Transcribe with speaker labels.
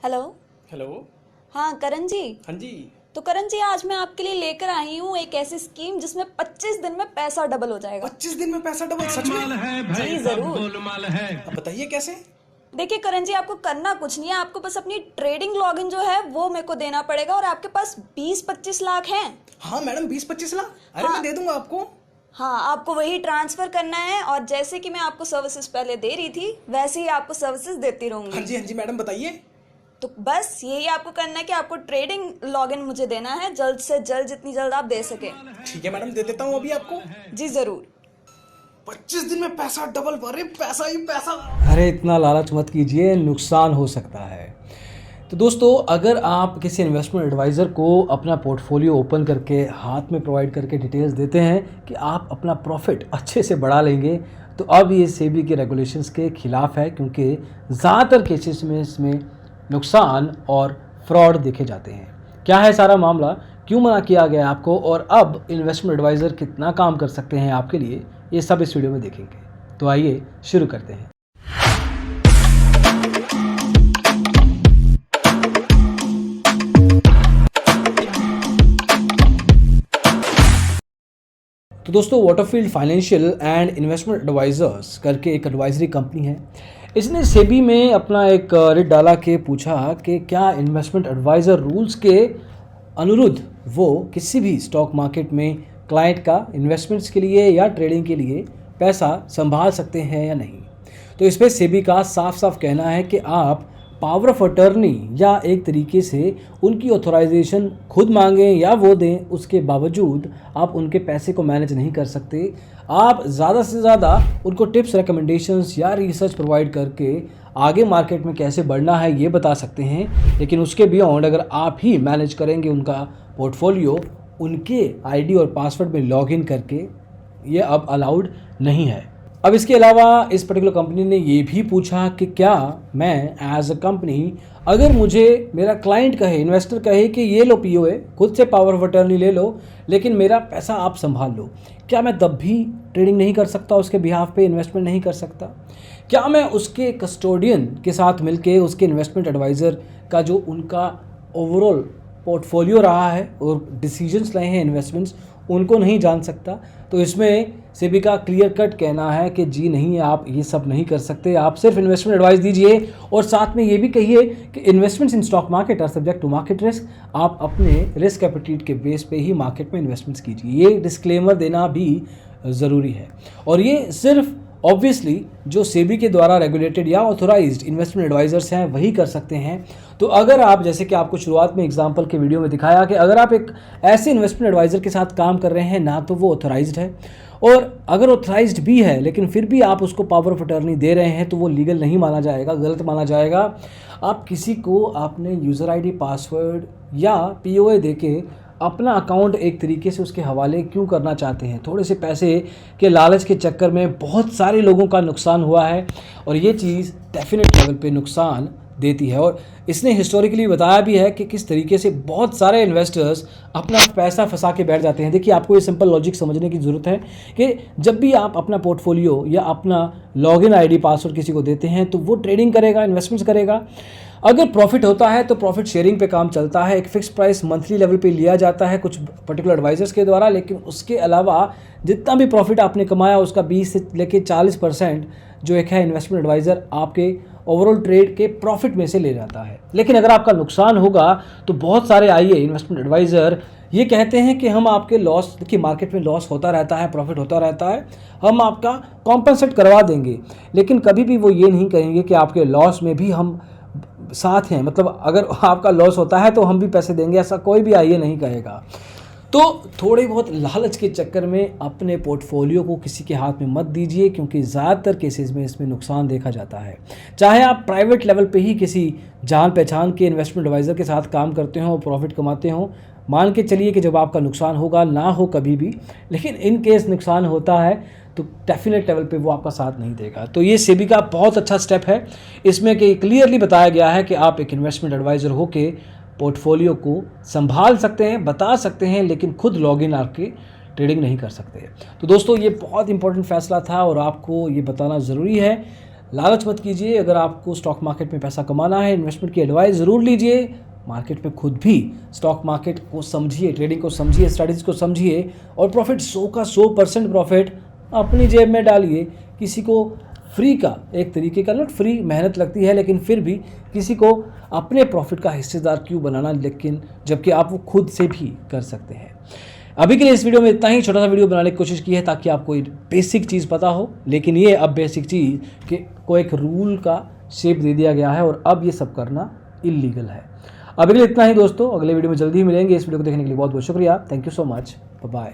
Speaker 1: Hello.
Speaker 2: Hello.
Speaker 1: हाँ करण जी।
Speaker 2: हाँ जी।
Speaker 1: तो करण जी, आज मैं आपके लिए लेकर आई हूँ एक ऐसी स्कीम जिसमें 25 दिन में पैसा डबल हो जाएगा।
Speaker 2: 25 दिन में पैसा डबल? सच में?
Speaker 3: है भाई,
Speaker 1: जी
Speaker 3: सब
Speaker 1: जरूर।
Speaker 3: गोलमाल है।
Speaker 2: अब बताइए कैसे?
Speaker 1: देखिए करण जी, आपको करना कुछ नहीं है, आपको बस अपनी ट्रेडिंग लॉगिन जो है वो मेरे को देना पड़ेगा और आपके पास 20-25 लाख हैं।
Speaker 2: हाँ मैडम, 20-25 लाख। अरे
Speaker 1: हाँ।
Speaker 2: मैं दे दूंगा आपको।
Speaker 1: हाँ, आपको वही ट्रांसफर करना है और जैसे कि मैं आपको सर्विसेज पहले दे रही थी वैसे ही आपको सर्विसेज देती
Speaker 2: हाँ
Speaker 1: रहूंगी।
Speaker 2: जी हाँ जी मैडम, बताइए।
Speaker 1: तो बस यही आपको करना है कि आपको ट्रेडिंग लॉगिन मुझे देना है जल्द से जल्द, जितनी जल्द आप दे सके।
Speaker 2: ठीक है मैडम, दे देता हूँ अभी आपको।
Speaker 1: जी जरूर।
Speaker 2: 25 दिन में पैसा डबल? अरे पैसा ही पैसा।
Speaker 4: अरे इतना लालच मत कीजिए, नुकसान हो सकता है। तो दोस्तों, अगर आप किसी इन्वेस्टमेंट एडवाइज़र को अपना पोर्टफोलियो ओपन करके हाथ में प्रोवाइड करके डिटेल्स देते हैं कि आप अपना प्रॉफिट अच्छे से बढ़ा लेंगे, तो अब ये सेबी के रेगुलेशंस के खिलाफ है, क्योंकि ज़्यादातर केसेस में इसमें नुकसान और फ्रॉड देखे जाते हैं। क्या है सारा मामला, क्यों मना किया गया आपको, और अब इन्वेस्टमेंट एडवाइज़र कितना काम कर सकते हैं आपके लिए, ये सब इस वीडियो में देखेंगे। तो आइए शुरू करते हैं। तो दोस्तों, Waterfield financial and investment advisers करके एक एडवाइजरी कंपनी है। इसने सेबी में अपना एक रिट डाला के पूछा कि क्या इन्वेस्टमेंट एडवाइज़र रूल्स के अनुरुद्ध वो किसी भी स्टॉक मार्केट में क्लाइंट का इन्वेस्टमेंट्स के लिए या ट्रेडिंग के लिए पैसा संभाल सकते हैं या नहीं। तो इस पर सेबी का साफ साफ कहना है कि आप पावर ऑफ अटर्नी या एक तरीके से उनकी ऑथराइजेशन खुद मांगें या वो दें, उसके बावजूद आप उनके पैसे को मैनेज नहीं कर सकते। आप ज़्यादा से ज़्यादा उनको टिप्स, रिकमेंडेशंस या रिसर्च प्रोवाइड करके आगे मार्केट में कैसे बढ़ना है ये बता सकते हैं, लेकिन उसके बियॉन्ड अगर आप ही मैनेज करेंगे उनका पोर्टफोलियो उनके आईडी और पासवर्ड में लॉगिन करके, ये अब अलाउड नहीं है। अब इसके अलावा इस पर्टिकुलर कंपनी ने ये भी पूछा कि क्या मैं एज अ कंपनी, अगर मुझे मेरा क्लाइंट कहे, इन्वेस्टर कहे कि ये लो पीओए, खुद से पावर ऑफ अटर्नी ले लो लेकिन मेरा पैसा आप संभाल लो, क्या मैं तब भी ट्रेडिंग नहीं कर सकता, उसके बिहाफ पे इन्वेस्टमेंट नहीं कर सकता? क्या मैं उसके कस्टोडियन के साथ मिलके उसके इन्वेस्टमेंट एडवाइज़र का जो उनका ओवरऑल पोर्टफोलियो रहा है और डिसीजंस रहे हैं इन्वेस्टमेंट्स, उनको नहीं जान सकता? तो इसमें सेबी का क्लियर कट कहना है कि जी नहीं, आप ये सब नहीं कर सकते। आप सिर्फ इन्वेस्टमेंट एडवाइस दीजिए और साथ में ये भी कहिए कि investments in stock market are subject to market risk. आप अपने रिस्क एपेटाइट के बेस पे ही मार्केट में इन्वेस्टमेंट्स कीजिए। ये डिस्क्लेमर देना भी ज़रूरी है और ये सिर्फ ऑब्वियसली जो सेबी के द्वारा रेगुलेटेड या ऑथोराइज्ड इन्वेस्टमेंट एडवाइजर्स हैं वही कर सकते हैं। तो अगर आप, जैसे कि आपको शुरुआत में एग्जांपल के वीडियो में दिखाया कि अगर आप एक ऐसे इन्वेस्टमेंट एडवाइज़र के साथ काम कर रहे हैं, ना तो वो ऑथोराइज्ड है और अगर ऑथराइज्ड भी है लेकिन फिर भी आप उसको पावर ऑफ अटर्नी दे रहे हैं, तो वो लीगल नहीं माना जाएगा, गलत माना जाएगा। आप किसी को आपने यूज़र आईडी, पासवर्ड या पीओए देके अपना अकाउंट एक तरीके से उसके हवाले क्यों करना चाहते हैं? थोड़े से पैसे के लालच के चक्कर में बहुत सारे लोगों का नुकसान हुआ है और ये चीज़ डेफिनेट लेवल पे नुकसान देती है। और इसने हिस्टोरिकली बताया भी है कि किस तरीके से बहुत सारे इन्वेस्टर्स अपना पैसा फंसा के बैठ जाते हैं। देखिए, आपको ये सिंपल लॉजिक समझने की ज़रूरत है कि जब भी आप अपना पोर्टफोलियो या अपना लॉगिन आईडी, पासवर्ड किसी को देते हैं तो वो ट्रेडिंग करेगा, इन्वेस्टमेंट्स करेगा। अगर प्रॉफिट होता है तो प्रॉफिट शेयरिंग पे काम चलता है, एक फिक्स प्राइस मंथली लेवल पे लिया जाता है कुछ पर्टिकुलर एडवाइजर्स के द्वारा, लेकिन उसके अलावा जितना भी प्रॉफिट आपने कमाया उसका 20 से लेके 40% जो एक है इन्वेस्टमेंट एडवाइज़र आपके ओवरऑल ट्रेड के प्रॉफिट में से ले जाता है। लेकिन अगर आपका नुकसान होगा तो बहुत सारे आइए इन्वेस्टमेंट एडवाइज़र ये कहते हैं कि हम आपके लॉस, देखिए मार्केट में लॉस होता रहता है, प्रॉफिट होता रहता है, हम आपका कॉम्पनसेट करवा देंगे, लेकिन कभी भी वो ये नहीं कहेंगे कि आपके लॉस में भी हम साथ हैं। मतलब अगर आपका लॉस होता है तो हम भी पैसे देंगे, ऐसा कोई भी आइए नहीं कहेगा। तो थोड़े बहुत लालच के चक्कर में अपने पोर्टफोलियो को किसी के हाथ में मत दीजिए, क्योंकि ज़्यादातर केसेस में इसमें नुकसान देखा जाता है। चाहे आप प्राइवेट लेवल पे ही किसी जान पहचान के इन्वेस्टमेंट एडवाइज़र के साथ काम करते हो और प्रॉफिट कमाते हो, मान के चलिए कि जब आपका नुकसान होगा, ना हो कभी भी, लेकिन इन केस नुकसान होता है तो डेफिनेट लेवल पे वो आपका साथ नहीं देगा। तो ये सेबी का बहुत अच्छा स्टेप है इसमें कि क्लियरली बताया गया है कि आप एक इन्वेस्टमेंट एडवाइज़र होके पोर्टफोलियो को संभाल सकते हैं, बता सकते हैं, लेकिन खुद लॉगिन आके ट्रेडिंग नहीं कर सकते। तो दोस्तों, ये बहुत इंपॉर्टेंट फैसला था और आपको ये बताना ज़रूरी है। लालच मत कीजिए। अगर आपको स्टॉक मार्केट में पैसा कमाना है, इन्वेस्टमेंट की एडवाइस ज़रूर लीजिए। मार्केट में खुद भी स्टॉक मार्केट को समझिए, ट्रेडिंग को समझिए, स्ट्रैटेजी को समझिए और प्रॉफिट 100 का 100% प्रॉफिट अपनी जेब में डालिए। किसी को फ्री का, एक तरीके का, नॉट फ्री, मेहनत लगती है लेकिन फिर भी किसी को अपने प्रॉफिट का हिस्सेदार क्यों बनाना, लेकिन जबकि आप वो खुद से भी कर सकते हैं। अभी के लिए इस वीडियो में इतना ही। छोटा सा वीडियो बनाने की कोशिश की है ताकि आपको एक बेसिक चीज़ पता हो, लेकिन ये अब बेसिक चीज़ को एक रूल का शेप दे दिया गया है और अब ये सब करना इलीगल है। अभी के लिए इतना ही दोस्तों, अगले वीडियो में जल्दी ही मिलेंगे। इस वीडियो को देखने के लिए बहुत बहुत शुक्रिया। Thank you so much. Bye.